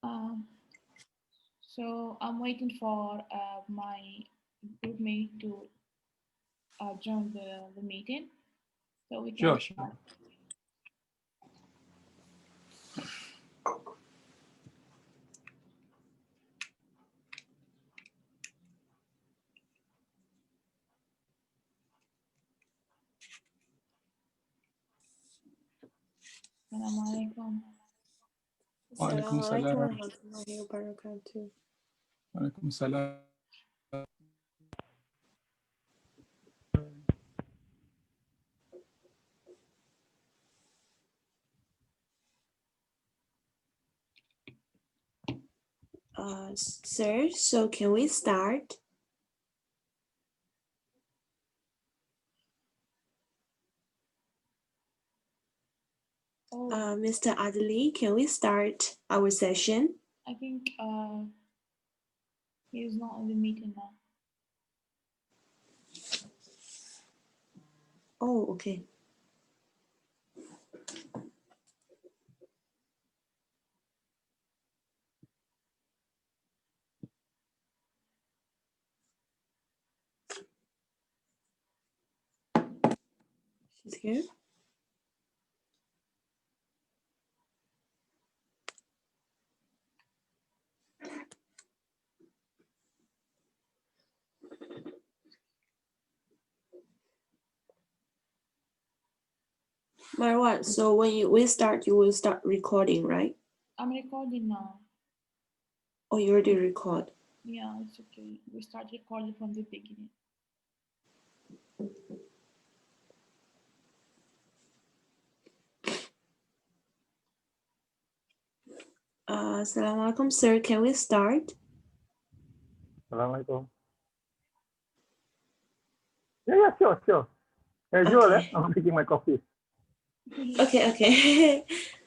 Um, so I'm waiting for my group mate to join the meeting so we can Sure. start. Assalamualaikum. Assalamualaikum warahmatullahi wabarakatuh. Waalaikumsalam. Sir, so can we start? Mr. Adli, can we start our session? I think he is not in the meeting now. Oh, okay. She's here. Maroua, so when we start, you will start recording, right? I'm recording now. Oh, you already record. Yeah, it's okay. We start recording from the beginning. Assalamualaikum, sir. Can we start? Assalamualaikum. Yeah, sure. Casual, Okay. I'm taking my coffee. Okay.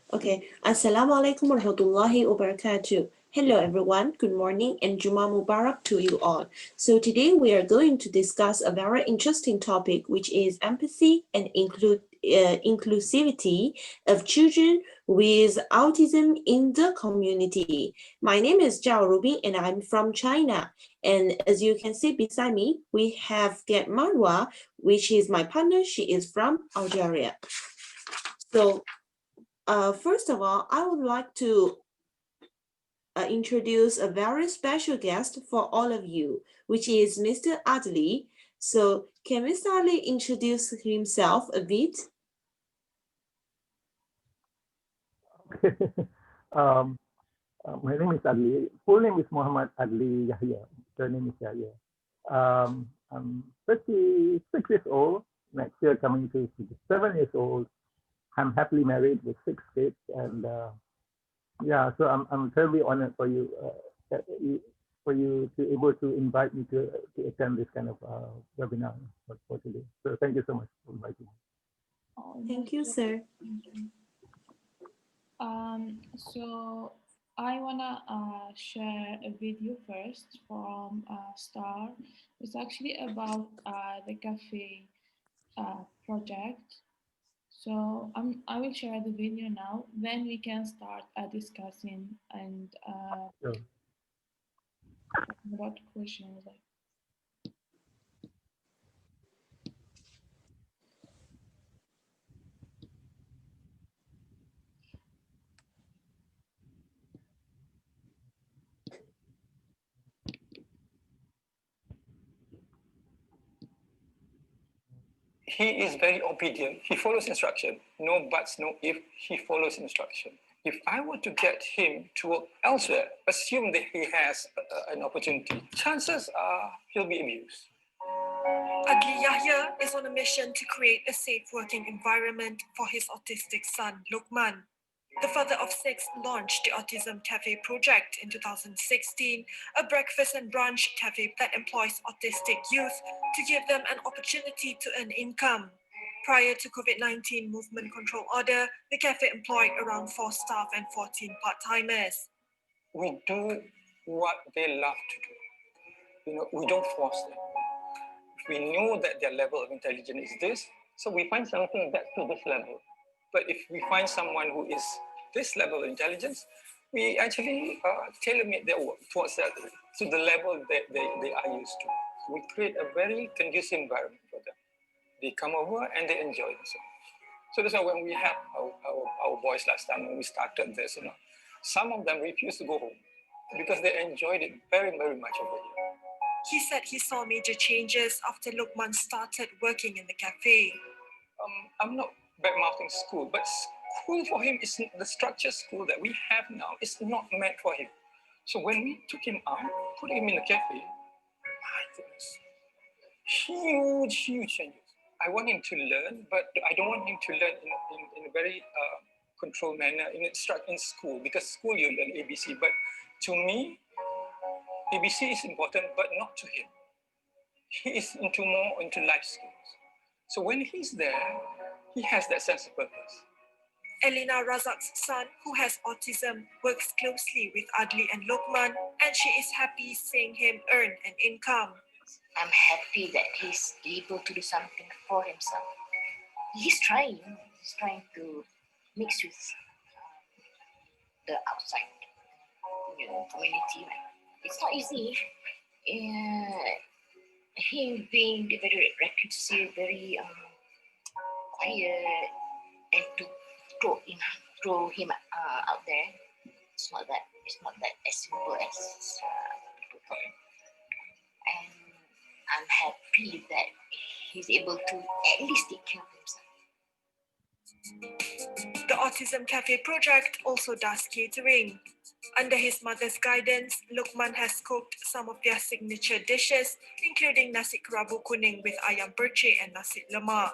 Okay. Assalamualaikum warahmatullahi wabarakatuh. Hello everyone, good morning and Juma Mubarak to you all. So today we are going to discuss a very interesting topic, which is empathy and inclusivity of children with autism in the community. My name is Zhao Rubing and I'm from China. And as you can see beside me, we have get Maroua, which is my partner. She is from Algeria. So first of all, I would like to introduce a very special guest for all of you, which is Mr. Adli. So can Mr. Adli introduce himself a bit? My name is Adli. Full name is Muhammad Adli Yahya. Surname is Yahya. I'm 36 years old. Next year coming to 57 years old. I'm happily married with 6 kids, and yeah, so I'm terribly honored for you to be able to invite me to attend this kind of webinar for today. So thank you so much for inviting me. Oh, Thank you, sir. So I wanna share a video first from Star. It's actually about the cafe project. So I will share the video now. Then we can start discussing and Sure. talking about questions like. He is very obedient. He follows instruction. No buts, no if. He follows instruction. If I were to get him to work elsewhere, assume that he has an opportunity, chances are he'll be abused. Adli Yahya is on a mission to create a safe working environment for his autistic son, Luqman. The father of 6 launched the Autism Cafe Project in 2016, a breakfast and brunch cafe that employs autistic youth to give them an opportunity to earn income. Prior to COVID-19 movement control order, the cafe employed around 4 staff and 14 part-timers. We do what they love to do. We don't force them. We know that their level of intelligence is this, so we find something that's to this level. But if we find someone who is this level of intelligence, we actually tailor-made their work towards that, to the level that they are used to. We create a very conducive environment for them. They come over and they enjoy themselves. So that's why when we had our boys last time, when we started this, some of them refused to go home because they enjoyed it very, very much over here. He said he saw major changes after Luqman started working in the cafe. I'm not bad-mouthing school, but school for him is the structured school that we have now is not meant for him. So when we took him out, put him in the cafe, my goodness, huge changes. I want him to learn, but I don't want him to learn in a very controlled manner in school, because school you learn ABC. But to me, ABC is important, but not to him. He is more into life skills. So when he's there, he has that sense of purpose. Elina Razak's son, who has autism, works closely with Adli and Luqman, and she is happy seeing him earn an income. I'm happy that he's able to do something for himself. He's trying to mix with the outside, community. It's not easy. Him being very reclusive, very quiet, and to throw him out there, it's not that as simple as people thought. And I'm happy that he's able to at least take care of himself. The Autism Cafe Project also does catering. Under his mother's guidance, Luqman has cooked some of their signature dishes, including nasi kerabu kuning with ayam percik and nasi lemak.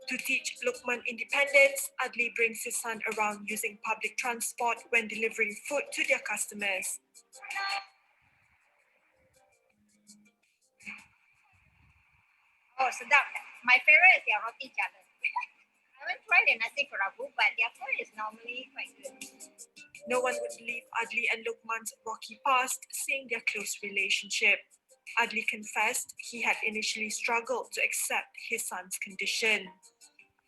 To teach Luqman independence, Adli brings his son around using public transport when delivering food to their customers. Oh, sedap. My favorite is their roti canai. I haven't tried the nasi kerabu, but their food is normally quite good. No one would believe Adli and Luqman's rocky past, seeing their close relationship. Adli confessed he had initially struggled to accept his son's condition.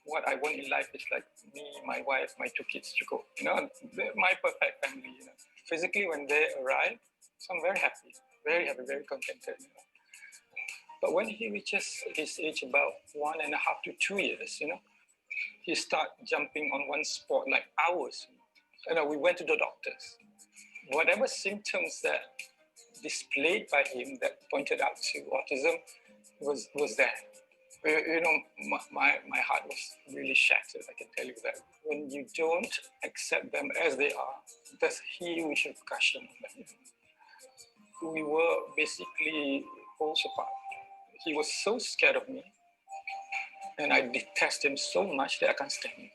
What I want in life is like me, my wife, my 2 kids to go. They're my perfect family. Physically, when they arrive, so I'm very happy, very contented. But when he reaches his age about 1.5 to 2 years, he start jumping on one spot like hours. We went to the doctors. Whatever symptoms that displayed by him that pointed out to autism was there. My heart was really shattered, I can tell you that. When you don't accept them as they are, there's huge repercussion on them. We were basically falls apart. He was so scared of me, and I detest him so much that I can't stand him.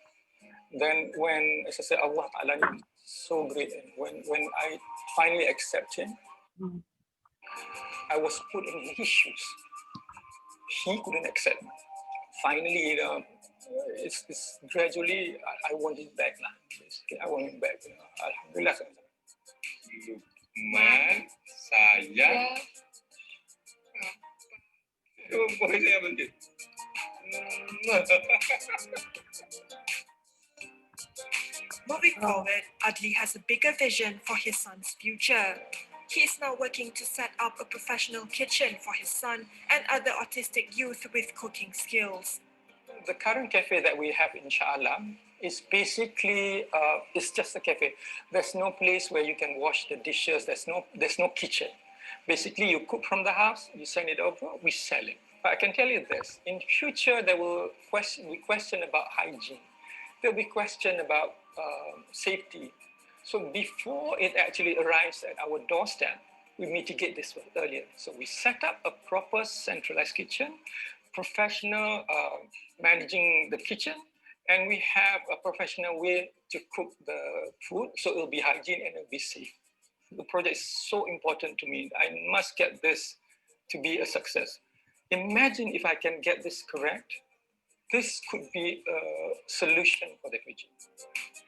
Then when, as I said, Allah Ta'ala is so great, and when I finally accept him, I was put in his shoes. He couldn't accept me. Finally, it's gradually, I want him back now. I want him back. Alhamdulillah. Luqman, saya. Boleh saya ambil? Moving forward, Adli has a bigger vision for his son's future. He is now working to set up a professional kitchen for his son and other autistic youth with cooking skills. The current cafe that we have in Shah Alam is basically, it's just a cafe. There's no place where you can wash the dishes. There's no kitchen. Basically, you cook from the house, you send it over, we sell it. But I can tell you this, in future, there will be question about hygiene. There'll be question about safety. So before it actually arrives at our doorstep, we mitigate this earlier. So we set up a proper centralized kitchen, professional managing the kitchen, and we have a professional way to cook the food, so it'll be hygiene and it'll be safe. The project is so important to me. I must get this to be a success. Imagine if I can get this correct, this could be a solution for the future.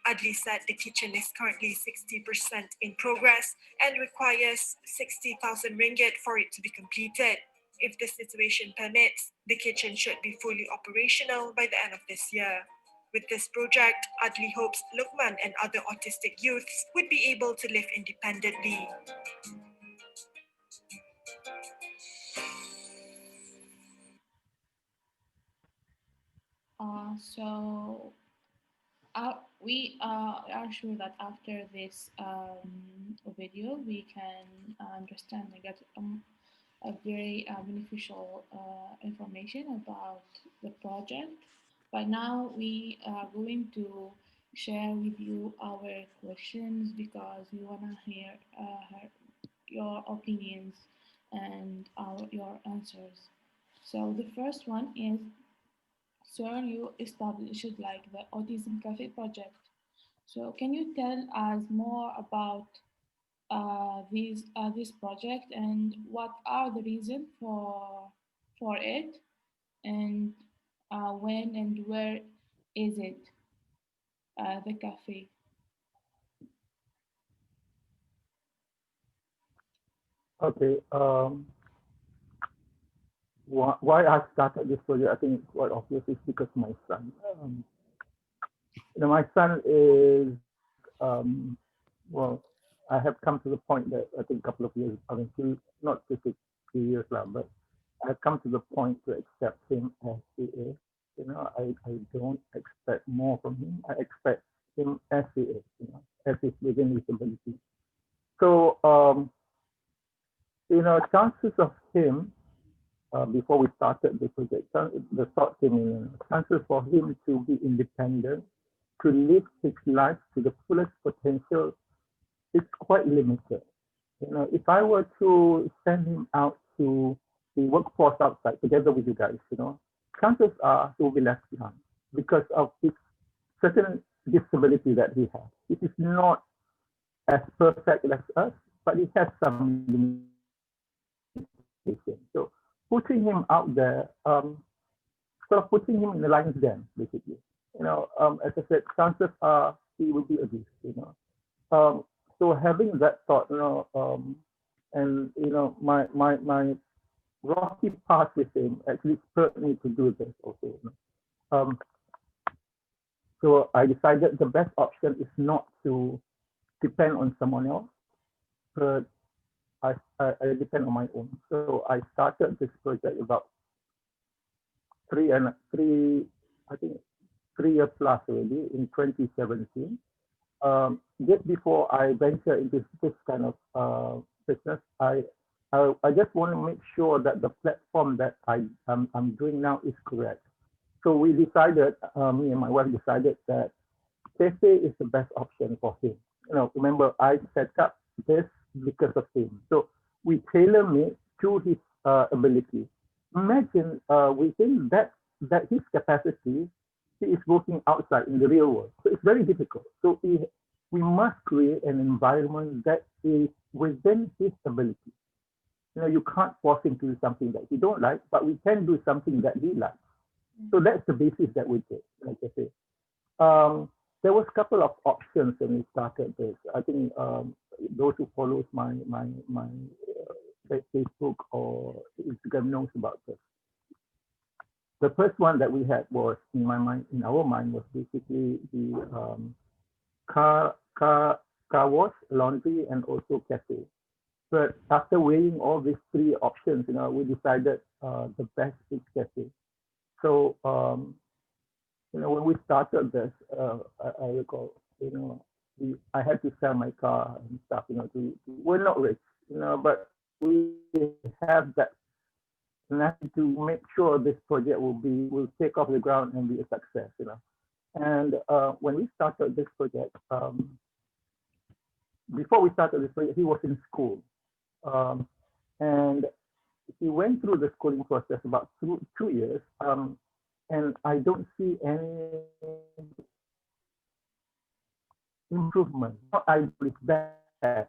Adli said the kitchen is currently 60% in progress and requires 60,000 ringgit for it to be completed. If the situation permits, the kitchen should be fully operational by the end of this year. With this project, Adli hopes Lukman and other autistic youths would be able to live independently. So we are sure that after this video, we can understand and get a very beneficial information about the project. But now we are going to share with you our questions because we want to hear your opinions and your answers. So the first one is, sir, you established like the Autism Cafe Project. So can you tell us more about this project and what are the reasons for it, and when and where is it, the cafe? Okay. Why I started this project, I think it's quite obvious, is because my son. My son is, well, I have come to the point that I think a couple of years, I mean, not just a few years now, but I've come to the point to accept him as he is. I don't expect more from him. I expect him as he is, as he's within his ability. So, chances of him, before we started the project, the thought came in, chances for him to be independent, to live his life to the fullest potential, is quite limited. If I were to send him out to the workforce outside together with you guys, chances are he will be left behind because of his certain disability that he has. It is not as perfect as us, but he has some limitations. So putting him out there, sort of putting him in the lion's den, basically. As I said, chances are he will be abused. So having that thought, and my rocky path with him actually spurred me to do this also. So I decided the best option is not to depend on someone else, but I depend on my own. So I started this project about 3 years plus already in 2017. Just before I venture into this kind of business, I just want to make sure that the platform that I'm doing now is correct. So we decided, me and my wife decided that cafe is the best option for him. Remember, I set up this because of him. So we tailor-made to his ability. Imagine within that his capacity, he is working outside in the real world. So it's very difficult. So we must create an environment that is within his ability. You can't force him to do something that he don't like, but we can do something that he likes. So that's the basis that we did, like I say. There was a couple of options when we started this. I think those who follows my Facebook or Instagram knows about this. The first one that we had was in our mind was basically the car wash, laundry, and also cafe. But after weighing all these three options, we decided the best is cafe. So when we started this, I recall, I had to sell my car and stuff, we're not rich, but we have that to make sure this project will take off the ground and be a success, And when we started this project, before we started this project, he was in school, and he went through the schooling process about 2 years, and I don't see any improvement. Not I believe bad,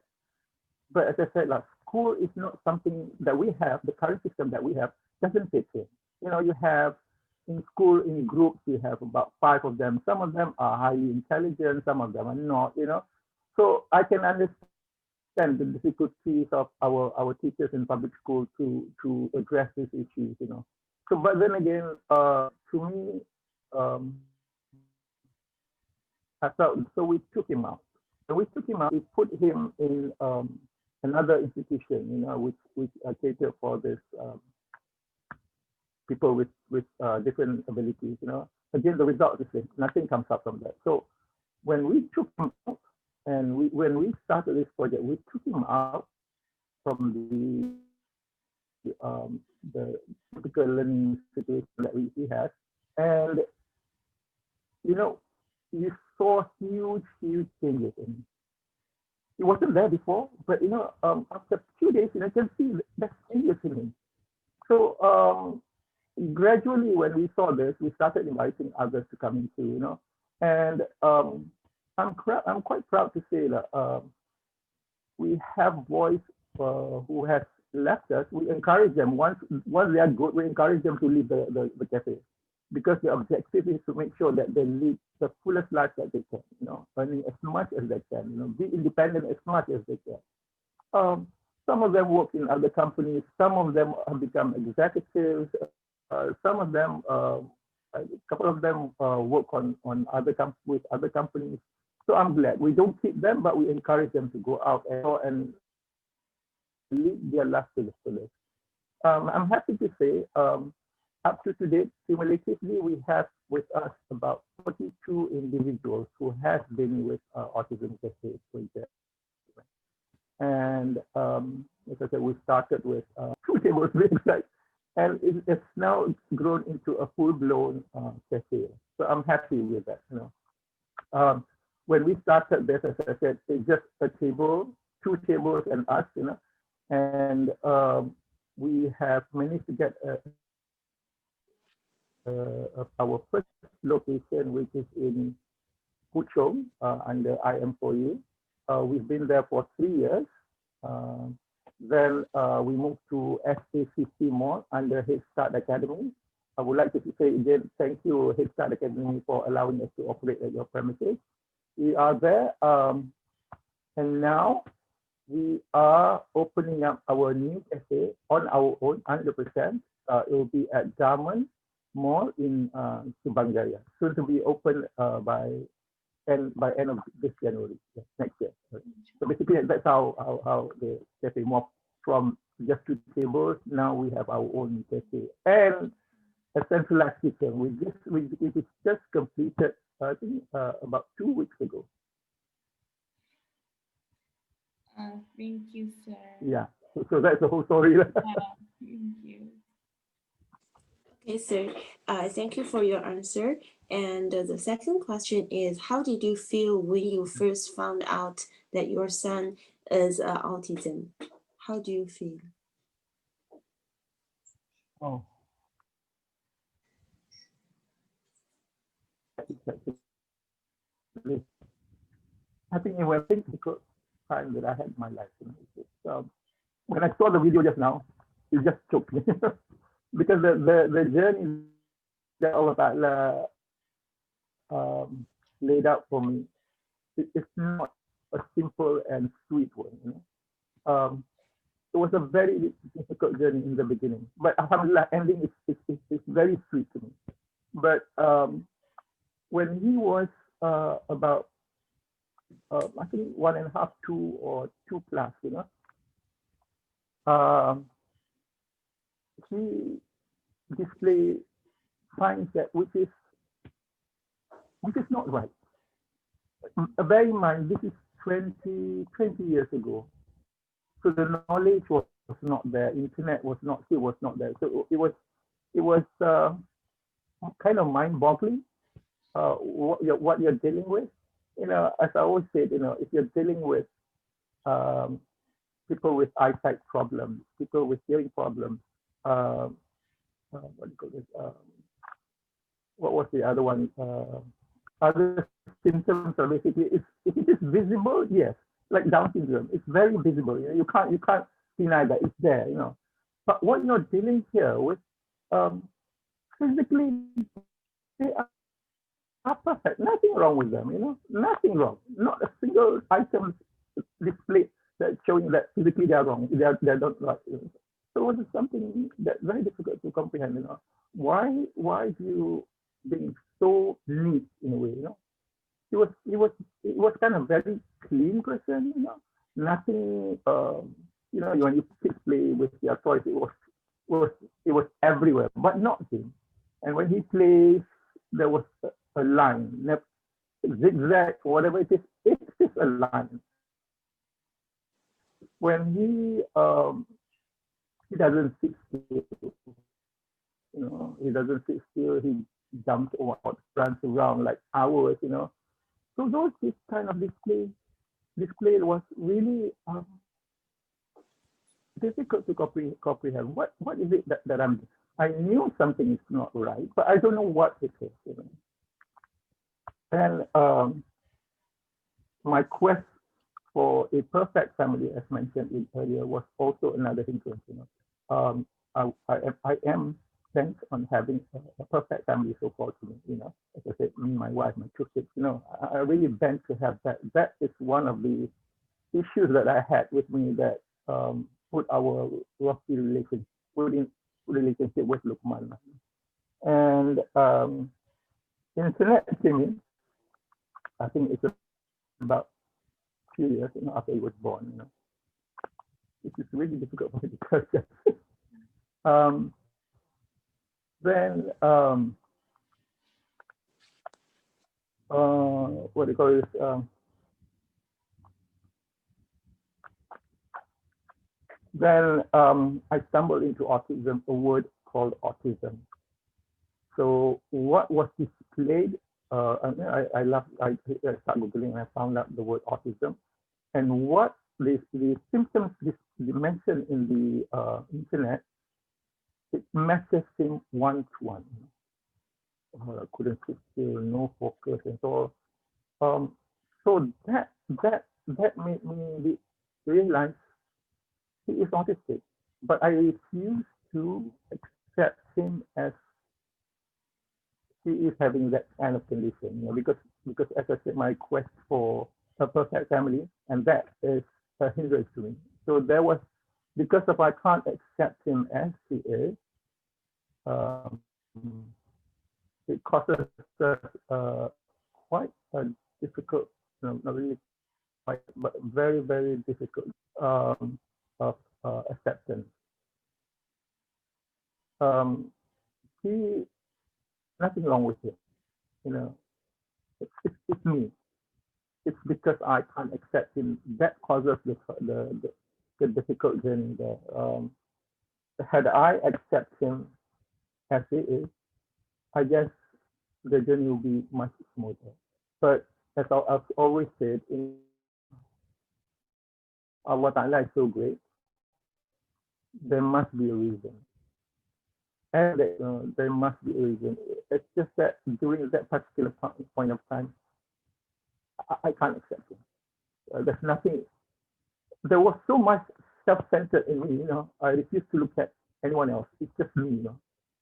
but as I said, like, school is not something that we have. The current system that we have doesn't fit in. You have in school, in groups, you have about 5 of them. Some of them are highly intelligent, some of them are not. So I can understand the difficulties of our teachers in public school to address these issues. So, but then again, to me, So we took him out. We put him in another institution, which cater for this people with different abilities. Again, the result is the same. Nothing comes up from that. So when we took him out, and when we started this project, we took him out from the typical learning situation that he has, and you saw huge changes in him. He wasn't there before, but after a few days, you can see the changes in him. So gradually, when we saw this, we started inviting others to come in too, and I'm quite proud to say that we have boys who have left us. We encourage them once they are good. We encourage them to leave the cafe, because the objective is to make sure that they lead the fullest life that they can, earning as much as they can, be independent as much as they can. Some of them work in other companies. Some of them have become executives. Some of them, a couple of them work on with other companies. So I'm glad we don't keep them, but we encourage them to go out and lead their life to the fullest. I'm happy to say, up to date, cumulatively, we have with us about 42 individuals who have been with Autism Cafe Project. And as I said, we started with 2 tables, and it's now grown into a full-blown cafe. So I'm happy with that. When we started this, as I said, it's just a table, 2 tables, and us. And we have managed to get our first location, which is in Puchong, under IM4U. We've been there for 3 years. Then we moved to SACC Mall under Head Start Academy. I would like to say again, thank you, Head Start Academy, for allowing us to operate at your premises. We are there, and now we are opening up our new cafe on our own, 100%. It will be at Garment Mall in Subang Jaya, soon to be open by end of this January, next year. So basically, that's how the cafe moved from just 2 tables. Now we have our own cafe and a centralized kitchen. We just completed, I think, about 2 weeks ago. Thank you, sir. Yeah. So that's the whole story. Thank you. Okay, sir. Thank you for your answer. And the second question is, how did you feel when you first found out that your son is autism? How do you feel? Oh. I think it was a difficult time that I had in my life. When I saw the video just now, it just choked me because the journey that Allah laid out for me, it's not a simple and sweet one. It was a very difficult journey in the beginning, but alhamdulillah, ending is very sweet to me. But when he was about I think 1.5, 2 or 2 plus, he displayed signs that which is not right. Bear in mind, this is 20 years ago. So the knowledge was not there, internet was not there. So it was kind of mind-boggling what you're dealing with. As I always said, if you're dealing with people with eyesight problems, people with hearing problems, what do you call this? What was the other one? Other symptoms are basically, if it is visible, yes, like Down syndrome, it's very visible. You can't deny that it's there. But what you're dealing here with, physically, they are perfect. Nothing wrong with them. Nothing wrong. Not a single item displayed that's showing that physically they are wrong. They're not right. So it was something that's very difficult to comprehend. Why do you being so neat in a way? he was kind of very clean person, nothing, when you kids play with their toys, it was everywhere, but not him. And when he plays, there was a line, zigzag, whatever it is, it's just a line. When he doesn't sit still, he doesn't sit still, he jumps out, runs around like hours, So this kind of display was really difficult to comprehend. What is it that I knew something is not right, but I don't know what it is. And my quest for a perfect family, as mentioned earlier, was also another influence. I am bent on having a perfect family, so called to me. As I said, me, my wife, my 2 kids. I really bent to have that. That is one of the issues that I had with me that put our rocky relationship with Lukman. And internet came in. I think it's about 2 years after he was born. It is really difficult for me to tell you. Then what do you call this? Then I stumbled into autism, a word called autism. So what was displayed? I started Googling and I found out the word autism, and what the symptoms mentioned in the internet, it matches him one-to-one. I couldn't sit still, no focus, and so on. So that made me realize he is autistic, but I refuse to accept him as he is having that kind of condition, because as I said, my quest for a perfect family, and that is a hindrance to me. So there was, because of I can't accept him as he is, it causes us quite a difficult, not really quite, but very, very difficult of acceptance. He, nothing wrong with him, it's me. It's because I can't accept him that causes the difficult journey there. Had I accept him as he is, I guess the journey will be much smoother. But as I've always said, Allah Ta'ala is so great, there must be a reason. And there must be a reason. It's just that during that particular point of time, I can't accept him. There's nothing, there was so much self-centered in me, I refuse to look at anyone else. It's just me,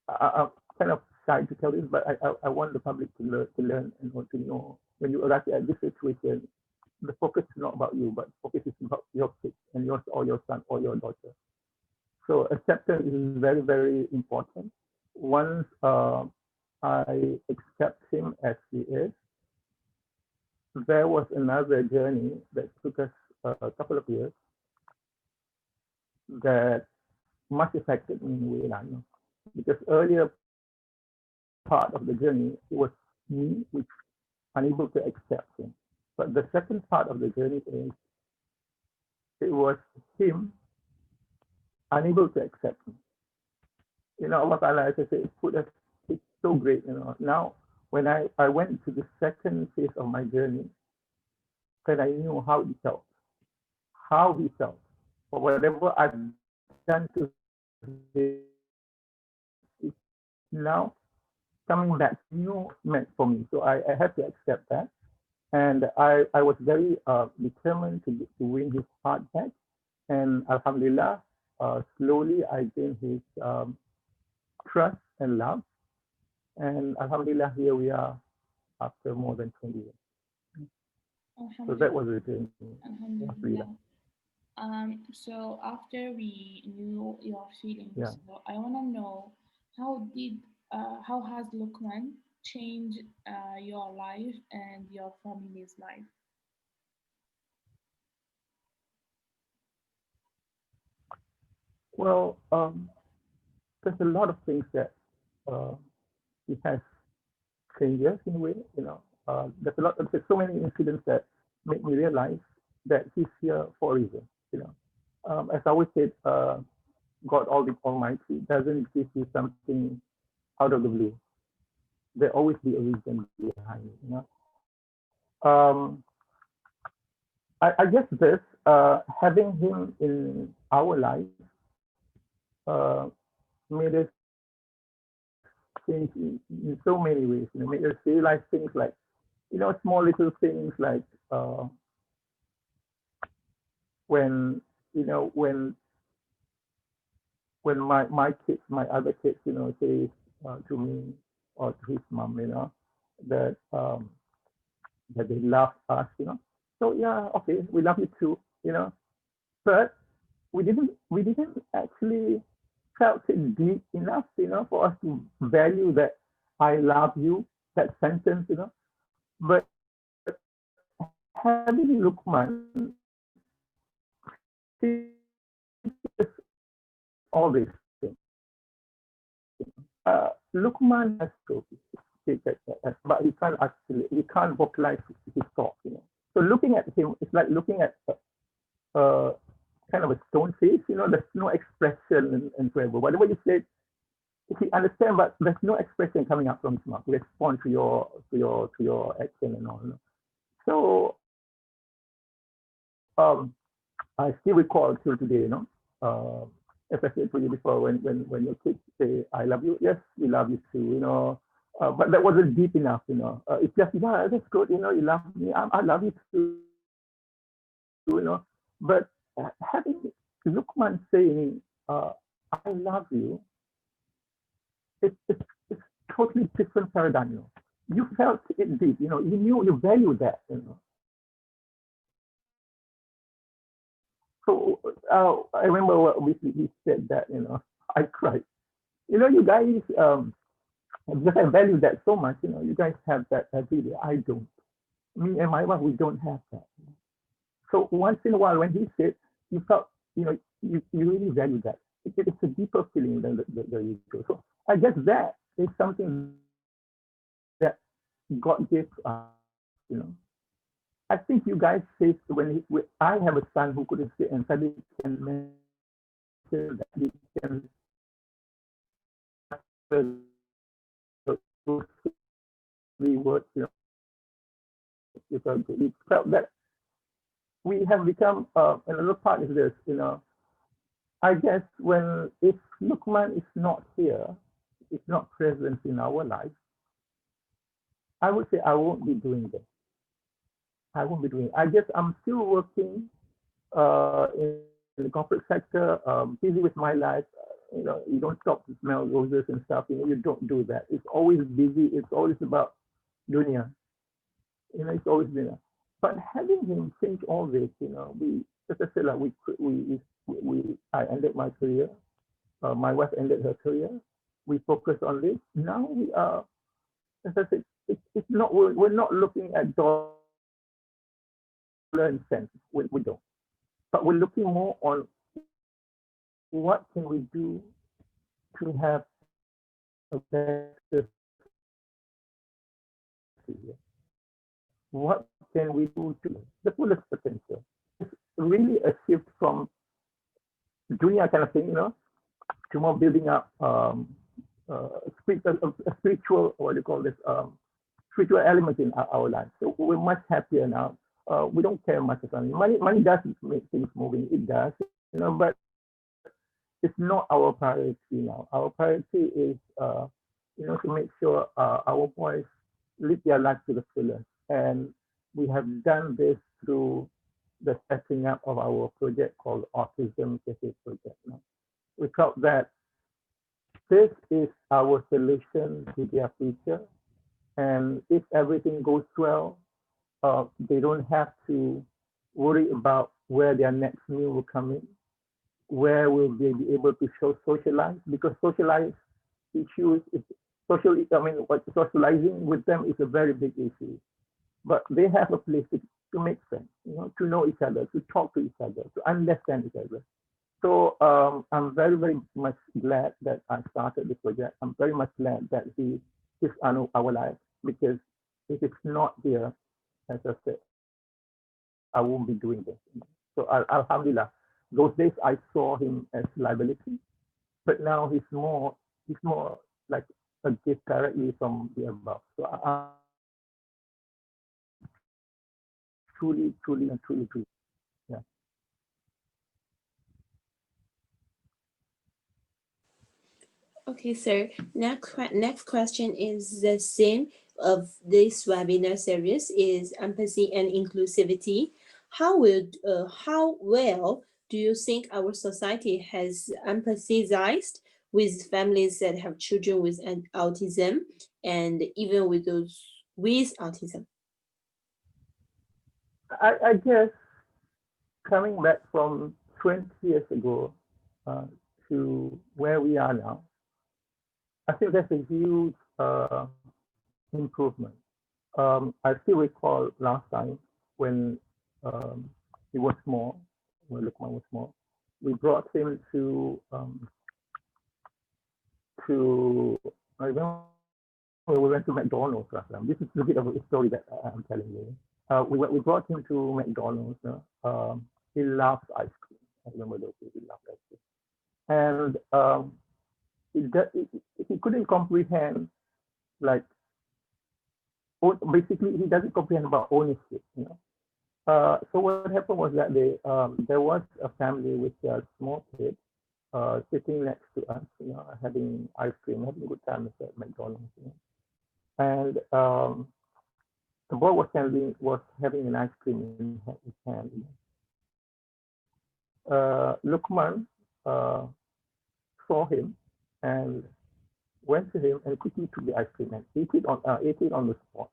I'm kind of shy to tell this, but I want the public to learn and want to know, when you arrive at this situation, the focus is not about you, but focus is about your kids and yours or your son or your daughter. So acceptance is very, very important. Once I accept him as he is, there was another journey that took us a couple of years that much affected me in a way, because earlier part of the journey, it was me which unable to accept him. But the second part of the journey is it was him unable to accept me. Allah Ta'ala, as I said, it's so great, Now, when I went to the second phase of my journey, then I knew how he felt, for whatever I've done to him, now coming back new meant for me. So I had to accept that. And I was very determined to win his heart back. And Alhamdulillah, slowly I gained his trust and love. And Alhamdulillah, here we are after more than 20 years. So that was the journey. Alhamdulillah. So after we knew your feelings, so I want to know how has Lukman change your life and your family's life? Well, there's a lot of things that it has changes in a way. There's so many incidents that make me realize that he's here for a reason. As I always said, God Almighty doesn't give you something out of the blue. There always be a reason behind it. I guess this having him in our life made us change in so many ways. Made us realize things like, small little things like when when my kids, my other kids, say to me or to his mom, that that they love us, So yeah, okay, we love you too, But we didn't actually felt it deep enough, for us to value that I love you, that sentence, But having Lukman all these things. Lukman has trophies, but he can't vocalize his thoughts. So looking at him, it's like looking at kind of a stone face. There's no expression and whatever. Whatever you say, he understands, but there's no expression coming out from his mouth to respond to your action and all. So I still recall till today, as I said to you before, when your kids say, I love you, yes, we love you too, but that wasn't deep enough, It's just, yeah, that's good, you love me, I love you too, But having Lukman saying, I love you, it's totally different paradigm, You felt it deep, you knew, you value that, So I remember what he said that, I cried. You guys, because I value that so much, you guys have that every day. I don't. Me and my wife, we don't have that. So once in a while, when he said, you felt, you really value that. It's a deeper feeling than the usual. So I guess that is something that God gave to us, I think you guys say when I have a son who couldn't say and suddenly can mention that he can those three words, because we felt that we have become another part is this, I guess if Lukman is not here, is not present in our life, I would say I won't be doing this. I won't be doing it. I guess I'm still working in the corporate sector, busy with my life. You don't stop to smell roses and stuff. You don't do that. It's always busy. It's always about dunya. It's always dunya. But having him change all this, we, as I said, like I ended my career. My wife ended her career. We focus on this. Now we are, as I said, it's not. We're not looking at dollar and cents. We don't. But we're looking more on what can we do to have a better. What can we do to the fullest potential? It's really a shift from dunya kind of thing, to more building up a spiritual, what do you call this, spiritual element in our life. So we're much happier now. We don't care much about money. Money does make things moving. It does, but it's not our priority now. Our priority is, to make sure our boys live their life to the fullest. And we have done this through the setting up of our project called Autism Cafe Project. We felt that this is our solution to their future. And if everything goes well, they don't have to worry about where their next meal will come in, where will they be able to socialize, because socialize issues is socializing with them is a very big issue. But they have a place to make friends, to know each other, to talk to each other, to understand each other. So I'm very, very much glad that I started this project. I'm very much glad that he is our life, because if it's not there, as I said, I won't be doing this. So alhamdulillah, those days I saw him as liability, but now he's more like a gift directly from the above. So I'm truly, yeah. Okay, sir. Next question is the same of this webinar series is empathy and inclusivity. How well do you think our society has empathized with families that have children with autism, and even with those with autism? I guess coming back from 20 years ago to where we are now, I think there's a huge improvement. I still recall last time when he was small, when Lukman was small, we brought him to I remember we went to McDonald's last time. This is a bit of a story that I'm telling you. We brought him to McDonald's. He loved ice cream. I remember those days, he loved ice cream. And he couldn't comprehend, like, basically he doesn't comprehend about ownership, So what happened was that there was a family with a small kid sitting next to us, having ice cream, having a good time at McDonald's. And the boy was having an ice cream in his hand. Lukman saw him and went to him and quickly took the ice cream and ate it on the spot.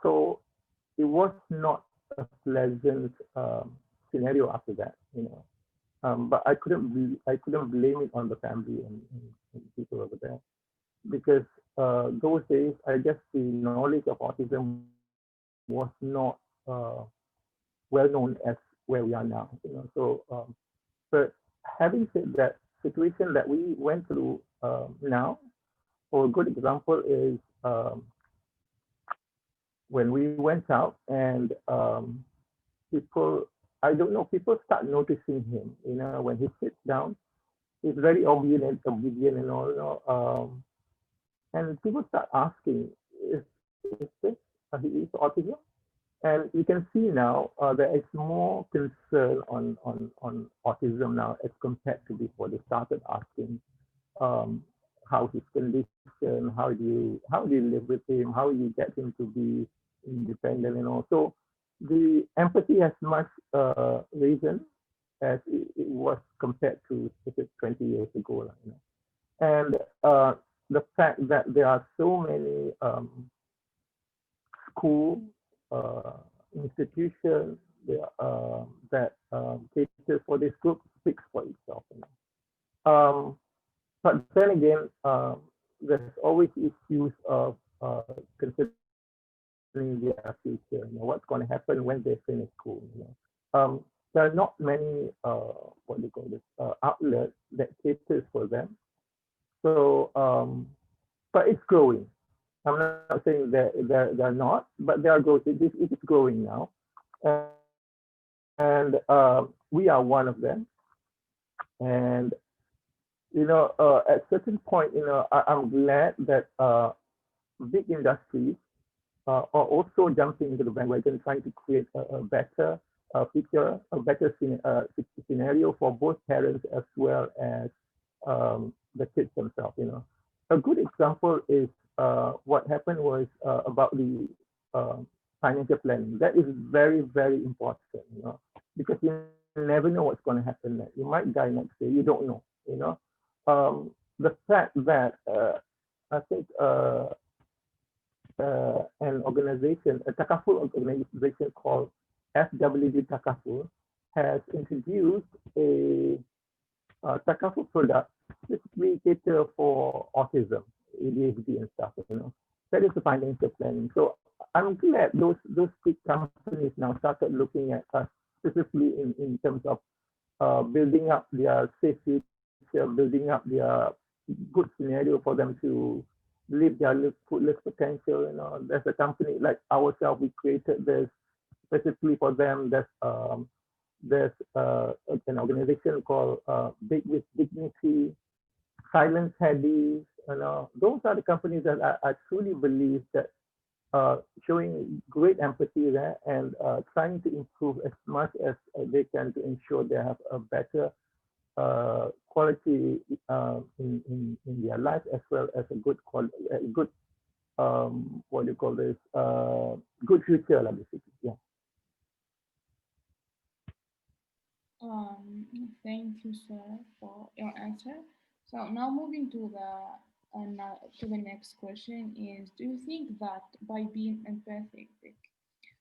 So it was not a pleasant scenario after that. But I couldn't blame it on the family and people over there, because those days, I guess the knowledge of autism was not well known as where we are now. So, but having said that, situation that we went through now, or a good example is when we went out and people, I don't know, people start noticing him. When he sits down, he's very obedient and all. And people start asking, is this is autism? And you can see now there is more concern on autism now as compared to before. They started asking how his condition, how do you live with him, how you get him to be independent and all. So the empathy has much risen as it was compared to 20 years ago. And the fact that there are so many school institutions that cater for this group speaks for itself. But then again, there's always issues of considering their future. What's going to happen when they finish school? There are not many outlets that caters for them. So, but it's growing. I'm not saying that they're not, but they are growing. It is growing now, and we are one of them. And at certain point, I'm glad that big industries are also jumping into the bandwagon, trying to create a better future, a better scenario for both parents as well as the kids themselves. A good example is what happened was about the financial planning. That is very, very important, because you never know what's going to happen next. You might die next day. You don't know, the fact that I think an organization, a Takaful organization called FWD Takaful, has introduced a Takaful product specifically cater for autism, ADHD and stuff, you know. That is the financial planning. So I'm glad those big companies now started looking at us specifically in terms of building up their safe future, building up their good scenario for them to live their fullest potential. You know, there's a company like ourselves, we created this specifically for them. There's an organization called Big with Dignity, Silence Haddies. You know, those are the companies that I truly believe that showing great empathy there and trying to improve as much as they can to ensure they have a better quality in their life, as well as a good quality, good what do you call this, good future, basically. Yeah. Thank you, sir, for your answer. So now moving to the next question is: do you think that by being empathetic,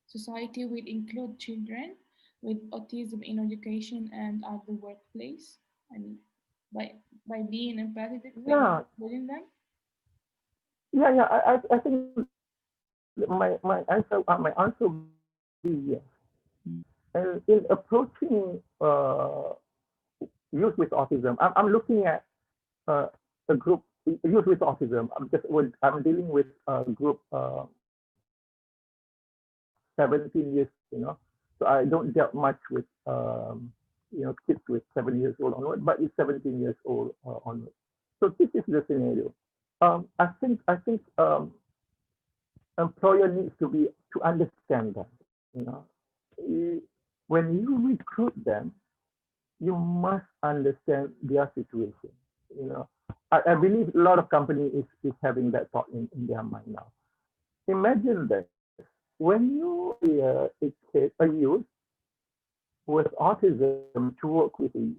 society will include children with autism in education and at the workplace? I mean, by being empathetic, Yeah. including them. Yeah. I think my answer will be yes. And in approaching youth with autism, I'm looking at a group youth with autism. I'm dealing with a group 17 years, you know. So I don't deal much with kids with 7 years old onward, but it's 17 years old onward. So this is the scenario. I think employer needs to understand that, you know. When you recruit them, you must understand their situation. You know, I believe a lot of companies is having that thought in their mind now. Imagine this: when you a youth with autism to work with you,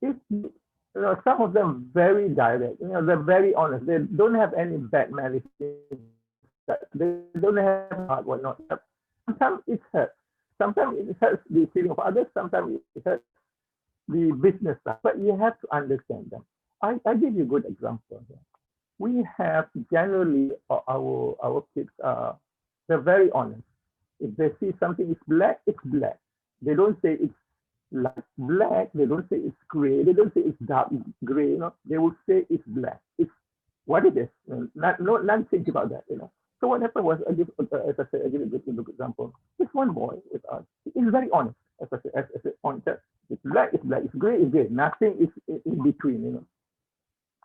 if you know, some of them very direct, you know, they're very honest. They don't have any bad malice. They don't have heart, whatnot. Sometimes it hurts. Sometimes it hurts the feeling of others. Sometimes it hurts the business side. But you have to understand them. I give you a good example here. We have generally our kids they're very honest. If they see something is black, it's black. They don't say it's light black. They don't say it's gray. They don't say it's dark gray. You know, they will say it's black. It's what it is. Not think about that. You know. So what happened was, as I said, I give a good example. This one boy with us, he's very honest. As I said, honest. It's black, it's black. It's gray, it's gray. Nothing is in between. You know.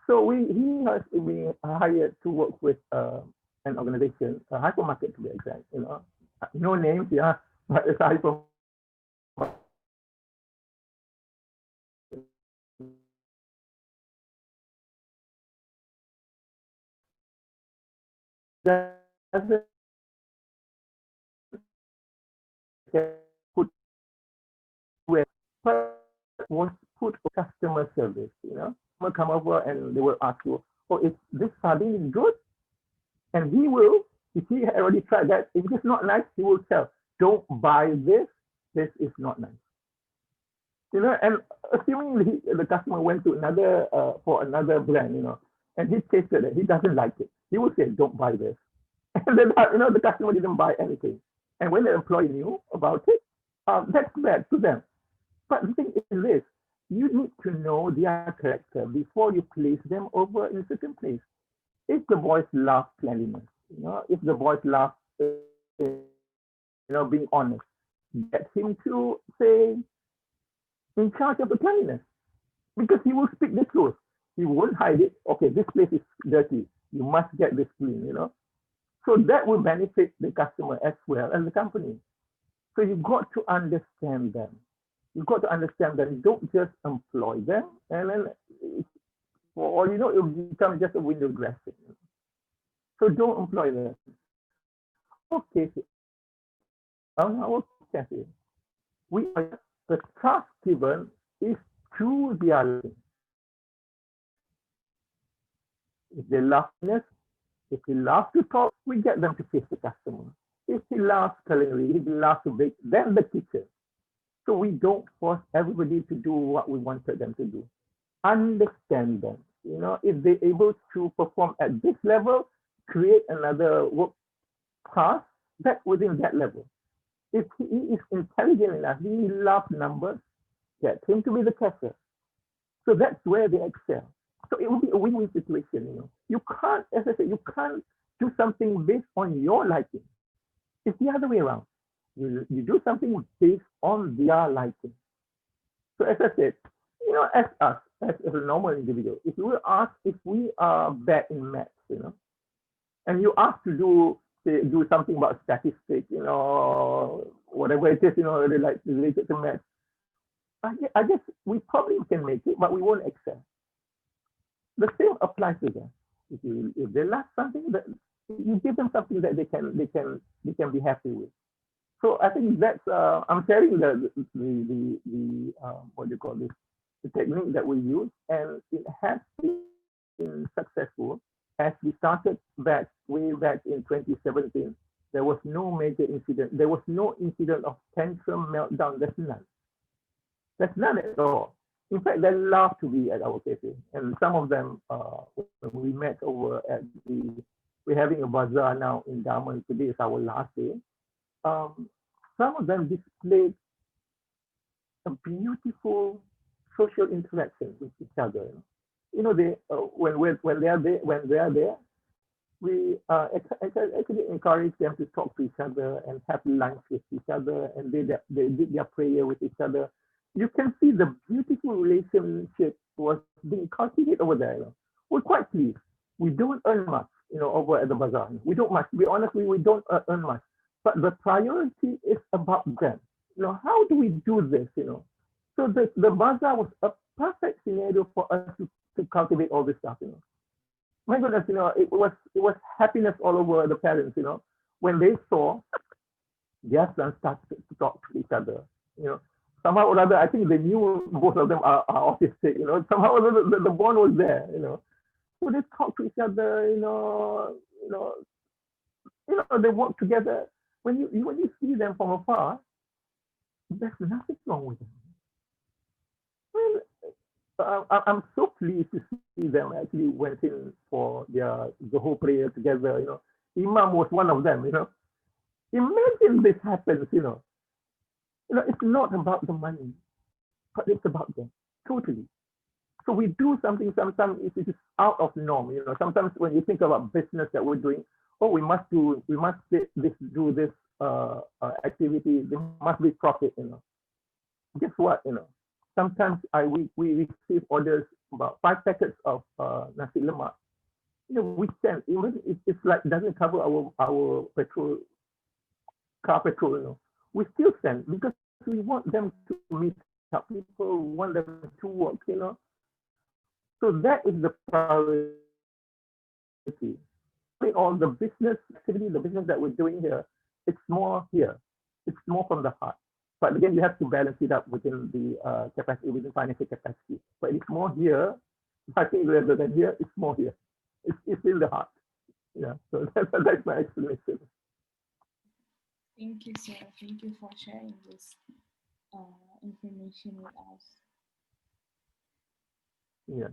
So he has been hired to work with an organization, a hypermarket to be exact. You know, no names, yeah, but it's a hypermarket. Put was put for customer service. You know, will come over and they will ask you, "Oh, is this sardine good?" And he will, if he already tried that, if it's not nice, he will tell, "Don't buy this. This is not nice." You know, and assuming the customer went to another for another brand, you know, and he tasted it, he doesn't like it. He will say, "Don't buy this," and then the customer didn't buy anything. And when the employee knew about it, that's bad to them. But the thing is this: you need to know their character before you place them over in a certain place. If the boys love cleanliness, you know, if the boys love, being honest, get him to say in charge of the cleanliness, because he will speak the truth. He won't hide it. Okay, this place is dirty. You must get this clean, you know. So that will benefit the customer as well as the company. So you've got to understand them. You've got to understand them. Don't just employ them, and then for all you know, it will become just a window dressing. So don't employ them. Okay, on our cafe, we are the task given is to their living. If they love us, if he loves to talk, we get them to face the customer. If he loves culinary, if he loves to bake, then the kitchen. So we don't force everybody to do what we wanted them to do. Understand them. You know, if they're able to perform at this level, create another work class that's within that level. If he is intelligent enough, he loves numbers, get him to be the cashier. So that's where they excel. So it will be a win-win situation, you know. You can't, as I said, you can't do something based on your liking. It's the other way around. You do something based on their liking. So as I said, you know, as us, as a normal individual, if you were asked if we are bad in maths, you know, and you ask to do, say, do something about statistics, you know, whatever it is, you know, related to maths, I guess we probably can make it, but we won't excel. The same applies to them. If they lack something, that you give them something that they can be happy with. So I think that's I'm sharing the what do you call this, the technique that we use, and it has been successful. As we started way back in 2017, there was no major incident. There was no incident of tantrum meltdown. There's none. There's none at all. In fact, they love to be at our cafe, and some of them, when we met over at we're having a bazaar now in Daman. Today is our last day. Some of them displayed a beautiful social interaction with each other. You know, they when they are there, we actually encourage them to talk to each other and have lunch with each other, and they did their prayer with each other. You can see the beautiful relationship was being cultivated over there. You know. We're quite pleased. We don't earn much, you know, over at the bazaar. We don't much. To be honest, we don't earn much. But the priority is about them. You know, how do we do this? You know, so the bazaar was a perfect scenario for us to cultivate all this stuff. You know, my goodness, you know, it was happiness all over the parents. You know, when they saw their sons start to talk to each other. You know, somehow or other, I think they knew both of them are autistic. You know, somehow or other, the bond was there. You know, so they talk to each other. You know, they work together. When you see them from afar, there's nothing wrong with them. Well, I'm so pleased to see them actually went in for the whole prayer together. You know, Imam was one of them. You know, imagine this happens. You know, it's not about the money, but it's about them totally. So we do something sometimes it is out of norm. You know, sometimes when you think about business that we're doing, oh, we must do this activity. There must be profit. You know, guess what? You know, sometimes we receive orders about 5 packets of nasi lemak. You know, we send even if it's like doesn't cover our car petrol. You know, we still send because we want them to meet up people. We want them to work. You know, so that is the priority. All the business activity, the business that we're doing here, it's more here. It's more from the heart. But again, you have to balance it up within the capacity, within financial capacity. But it's more here. I think rather than here, it's more here. It's in the heart. Yeah. So that's my explanation. Thank you, sir. Thank you for sharing this information with us. Yeah.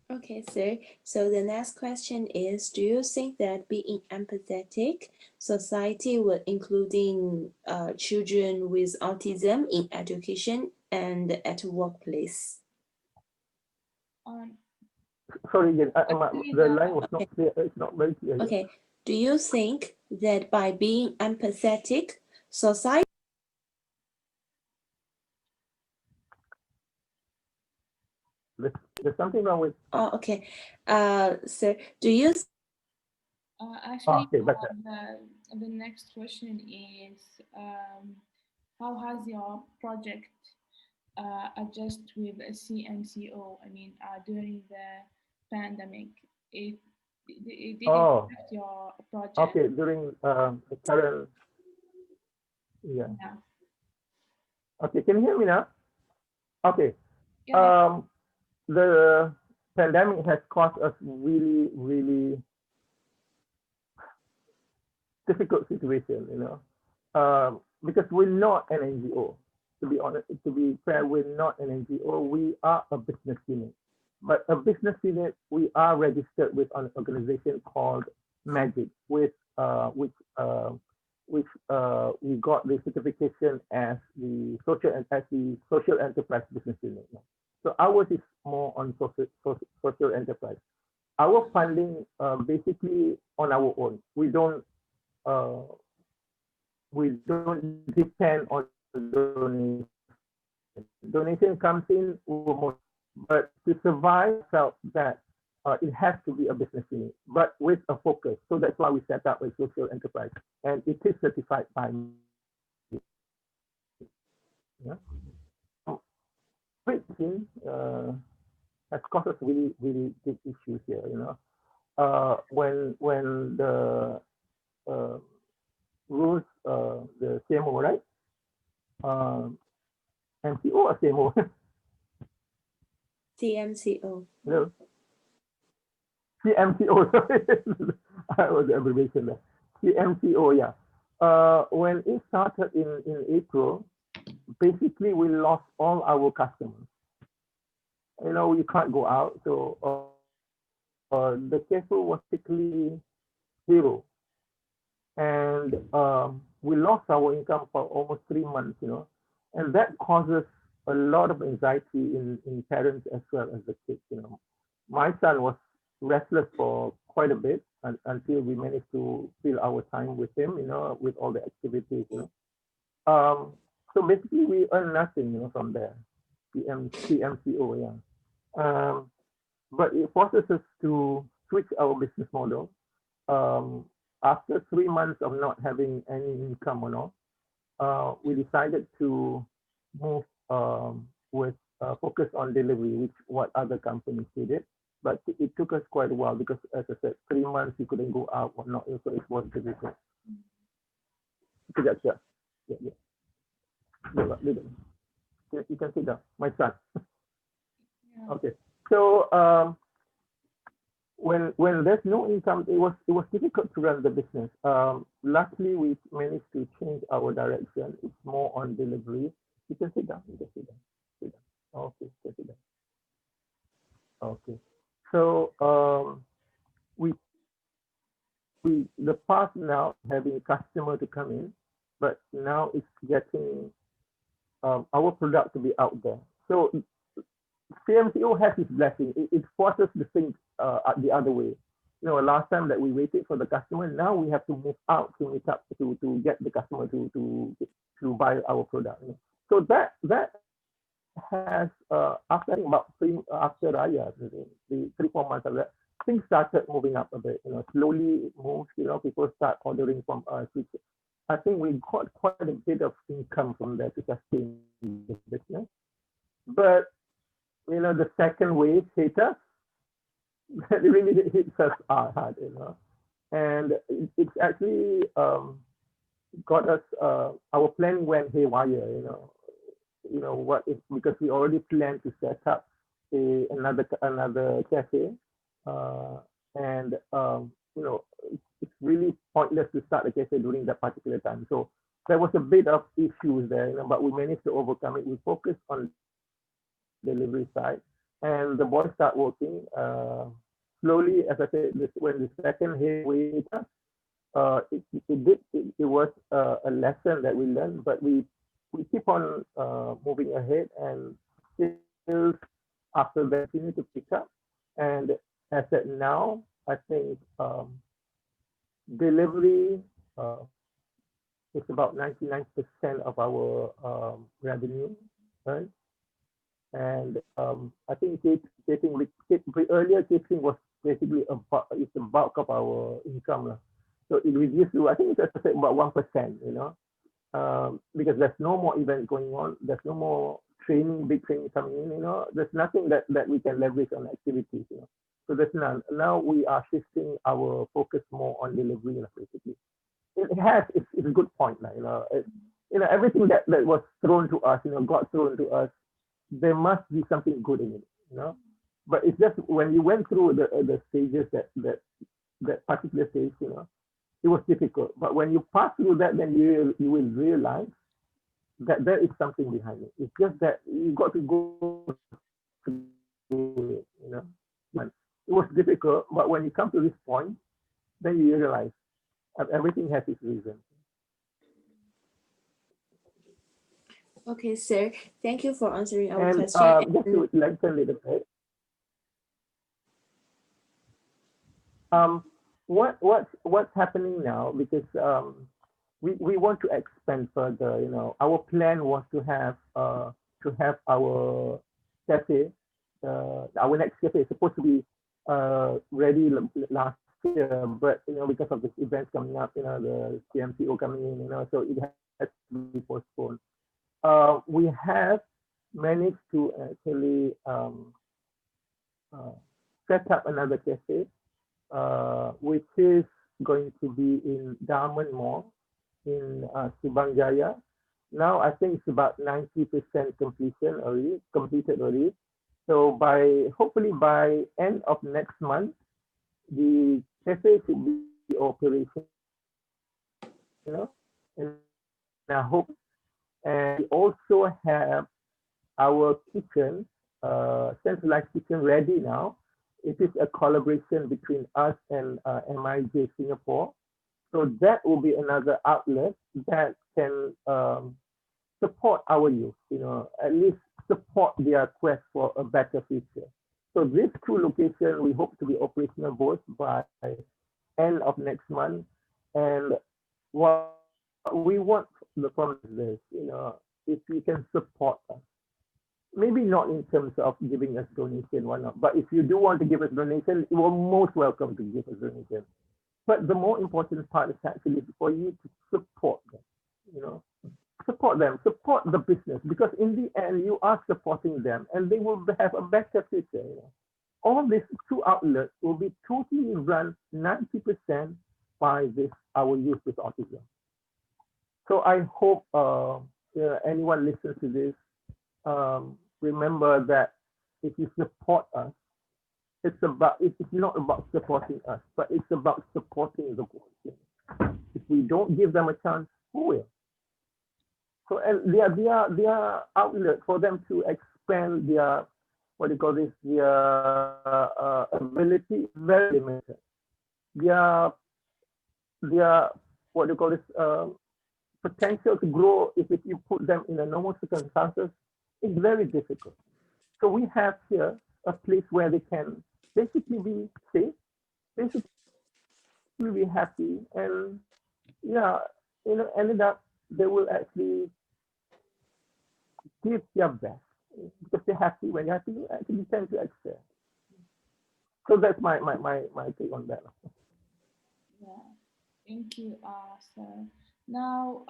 Okay, sir. So the next question is, do you think that being empathetic, society will including children with autism in education and at workplace? Sorry again, the line was not clear. It's not very clear. Okay. Do you think that by being empathetic, society there's something wrong with. Oh, okay. Sir, do you Actually, okay, the next question is, how has your project adjust with CMCO? I mean, during the pandemic, it did affect your project? Okay, during the current, yeah. Okay, can you hear me now? Okay. Yeah. The pandemic has caused us really, really difficult situation, you know, because we're not an NGO. To be honest, to be fair, we're not an NGO. We are a business unit. But a business unit, we are registered with an organization called Magic, which we got the certification as the social enterprise business unit. So ours is more on social enterprise. Our funding basically on our own. We don't depend on donation. Donation comes in, but to survive, felt that it has to be a business unit, but with a focus. So that's why we set up a social enterprise, and it is certified by me. Yeah. Has caused us really, really big issues here. When the rules, the CMO, right? MCO or CMO? CMCO. No. CMCO. That was the abbreviation there. CMCO, yeah. When it started in April, basically we lost all our customers. You can't go out, so the cash flow was basically zero, and we lost our income for almost 3 months. And that causes a lot of anxiety in parents as well as the kids. My son was restless for quite a bit until we managed to fill our time with him, with all the activities. So basically we earn nothing, from there. CMCO, yeah. But it forces us to switch our business model. After 3 months of not having any income or all, we decided to move with focus on delivery, which what other companies did. But it took us quite a while because, as I said, 3 months you couldn't go out or not, so it was difficult. Yeah. You can sit down, my son. Yeah. Okay, so when there's no income, it was difficult to run the business. Luckily, we managed to change our direction. It's more on delivery. You can sit down. Sit down. Okay, sit down. Okay. So we the path now having a customer to come in, but now it's getting our product to be out there. So CMCO has its blessing. It forces the thing the other way. Last time that we waited for the customer, now we have to move out to meet up to get the customer to buy our product. So that has after about after Raya, the 3-4 months of that, things started moving up a bit. Slowly it moves. People start ordering from us. I think we got quite a bit of income from that to sustain the business. But the second wave hit us. It really hits us hard, and it's actually got us. Our plan went haywire, because we already planned to set up another cafe, and it's really pointless to start a cafe during that particular time. So there was a bit of issues there, but we managed to overcome it. We focused on delivery side, and the boys start working slowly. As I said, when the second wave, it was a lesson that we learned, but we keep on moving ahead, and still after that we need to pick up. And as I said, now I think delivery is about 99% of our revenue, right? And I think earlier catering was basically it's the bulk of our income. So it reduced to, I think it's about 1%, because there's no more event going on. There's no more big training coming in, There's nothing that we can leverage on activities, So there's none. Now we are shifting our focus more on delivery, basically. It's a good point, everything that was thrown to us, got thrown to us, there must be something good in it, But it's just when you went through the stages that particular stage, it was difficult. But when you pass through that, then you will realize that there is something behind it. It's just that you got to go through it, you know. But it was difficult, but when you come to this point, then you realize that everything has its reason. Okay, sir. Thank you for answering our And question. just to lengthen a little bit, what's happening now, because we want to expand further. You know, our plan was to have our cafe, our next cafe is supposed to be ready last year, but you know, because of the events coming up, you know, the CMCO coming in, you know, so it has to be postponed. We have managed to actually set up another cafe, which is going to be in Diamond Mall in Subang Jaya. Now I think it's about 90% completed already. So hopefully by end of next month, the cafe should be operational. And I hope, and we also have our kitchen, centralized kitchen ready now. It is a collaboration between us and MIJ Singapore. So that will be another outlet that can support our youth, you know, at least support their quest for a better future. So these two locations, we hope to be operational both by end of next month. And what we want from this, you know, if you can support us, maybe not in terms of giving us donation, whatnot, but if you do want to give us donation, you are most welcome to give us donation. But the more important part is actually for you to support them, you know, support the business, because in the end, you are supporting them and they will have a better future. You know. All these two outlets will be totally run 90% by our youth with autism. So I hope anyone listens to this, remember that if you support us, it's not about supporting us, but it's about supporting the voice. If we don't give them a chance, who will? So their outlet for them to expand their, what do you call this, their ability is very limited. Their what do you call this, potential to grow, if you put them in a normal circumstances, is very difficult. So we have here a place where they can basically be safe, basically be happy, and yeah, you know, ended up they will actually give their best, because they're happy. When you're happy, you actually tend to excel. So that's my take on that. Yeah, thank you, sir. Now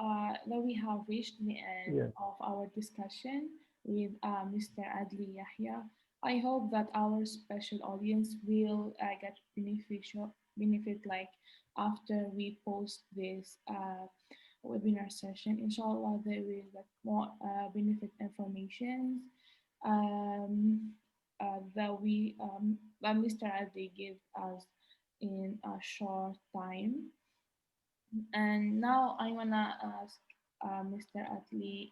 that we have reached the end of our discussion with Mr. Adli Yahya, I hope that our special audience will get benefit like after we post this webinar session. Inshallah, they will get more benefit information that Mr. Adli gave us in a short time. And now I wanna ask Mr. Adli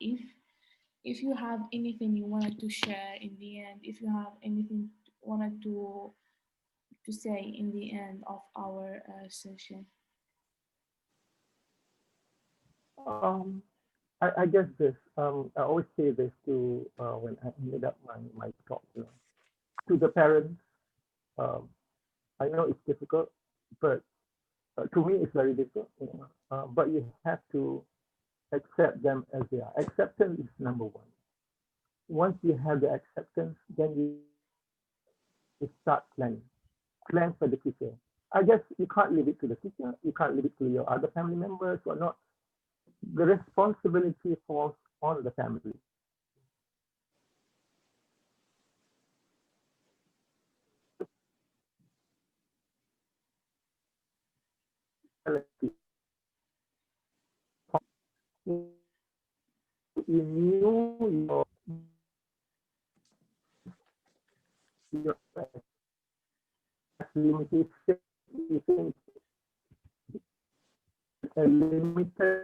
if you have anything you wanted to share in the end, if you have anything wanted to say in the end of our session. I guess this. I always say this to when I ended up my talk, you know, to the parents. I know it's difficult, but to me it's very difficult. You know? But you have to accept them as they are. Acceptance is number one. Once you have the acceptance, then you start planning. Plan for the future. I guess you can't leave it to the teacher. You can't leave it to your other family members or not. The responsibility falls on the family. You knew your limitation. You think a limited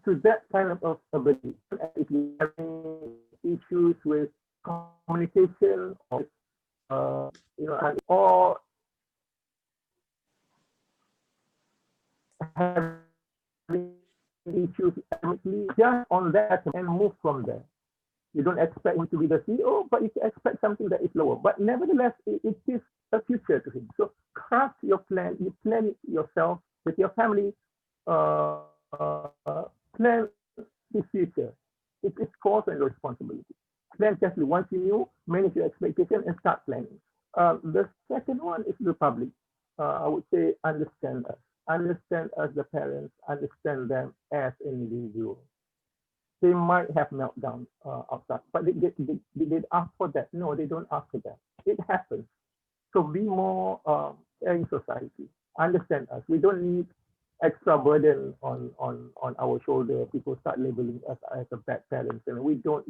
to that kind of ability. If you're having issues with communication or or having issues academically, just on that and move from there. You don't expect him to be the CEO, but you expect something that is lower. But nevertheless, it is a future to him. So craft your plan. You plan it yourself with your family. Plan his future. It is cause and responsibility. Plan carefully. Once you knew, manage your expectation and start planning. The second one is the public. I would say understand us. Understand us, the parents. Understand them as individuals. They might have meltdown outside, but they ask for that. No, they don't ask for that. It happens. So be more in society. Understand us. We don't need extra burden on our shoulder. People start labeling us as a bad parents, and we don't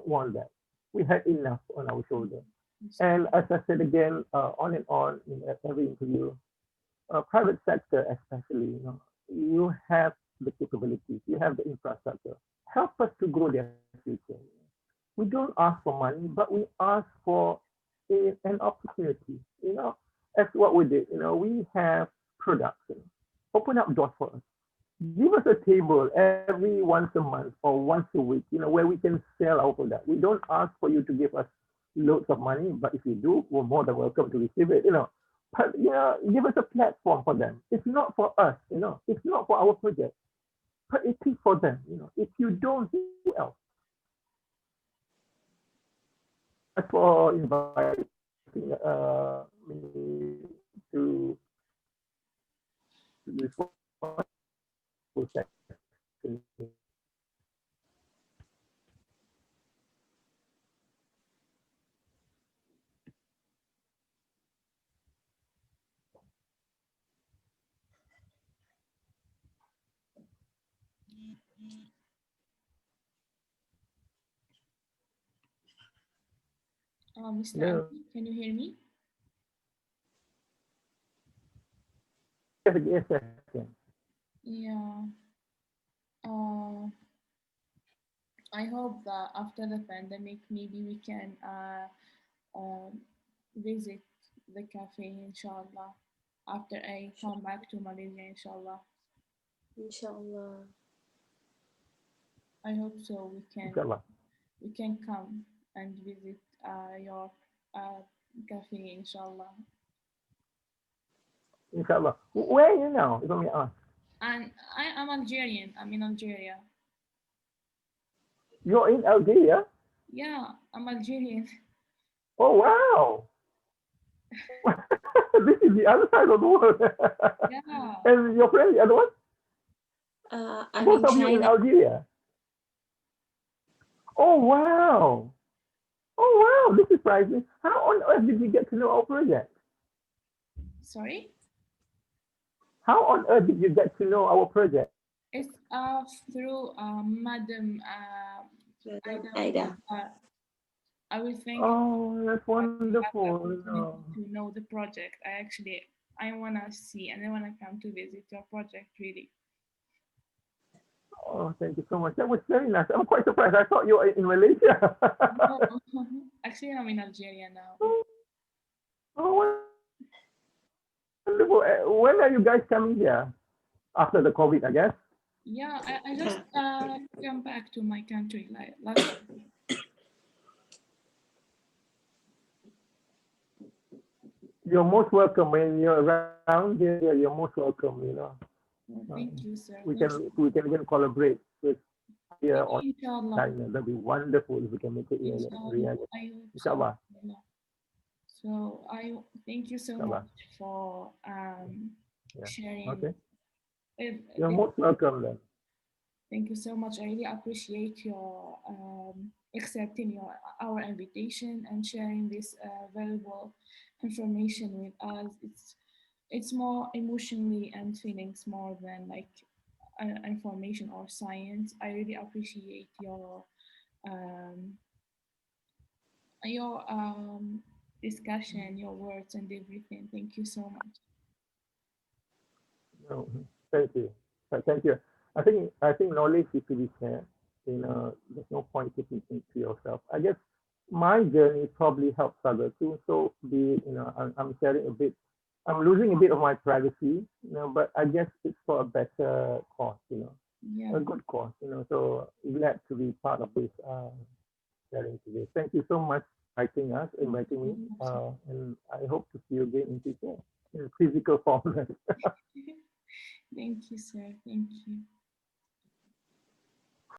want that. We had enough on our shoulder. And as I said again, on and on in every interview, private sector especially, you have the capabilities, you have the infrastructure. Help us to grow their future. We don't ask for money, but we ask for an opportunity. That's what we did. We have production. Open up doors for us. Give us a table every once a month or once a week, where we can sell our product. We don't ask for you to give us loads of money, but if you do, we're more than welcome to receive it. But give us a platform for them. It's not for us. It's not for our project. But it is for them, If you don't, who else? As for inviting me to this project. Mr. No. Adli, can you hear me? Yes. Yeah. I hope that after the pandemic, maybe we can visit the cafe, inshallah, after I come back to Malaysia, inshallah. Inshallah. I hope so. Inshallah. We can come and visit your cafe, inshallah. Inshallah. Where are you now? If I may ask. And I'm Algerian. I'm in Algeria. You're in Algeria? Yeah, I'm Algerian. Oh, wow. This is the other side of the world. Yeah. And your friend, the other one? I'm Both in of you in China. Algeria? Oh, wow. Oh, wow. This is surprising. How on earth did you get to know our project? Sorry? How on earth did you get to know our project? It's through Madam Ida. I will think. Oh, that's wonderful. To know the project. I wanna see and I wanna come to visit your project really. Oh, thank you so much. That was very nice. I'm quite surprised. I thought you were in Malaysia. Actually, I'm in Algeria now. Oh, wonderful. When are you guys coming here? After the COVID, I guess? Yeah, I just come back to my country like last week. You're most welcome when you're around here. You're most welcome. Thank you, sir. We can even collaborate with here or Inshallah. China. That'd be wonderful if we can make it here. Inshallah. So I thank you so much for sharing. Okay. You're most welcome then. Thank you so much. I really appreciate your accepting our invitation and sharing this valuable information with us. It's more emotionally and feelings more than like information or science. I really appreciate your discussion, your words, and everything. Thank you so much. No, thank you. Thank you. I think knowledge is to be shared. You know, there's no point keeping it to yourself. I guess my journey probably helps others too. So be you know, I'm sharing a bit. I'm losing a bit of my privacy, you know, but I guess it's for a better cause, you know, Yeah. a good cause, you know. So glad to be part of this sharing today. Thank you so much for inviting me, and I hope to see you again in future in physical form. Thank you, sir. Thank you.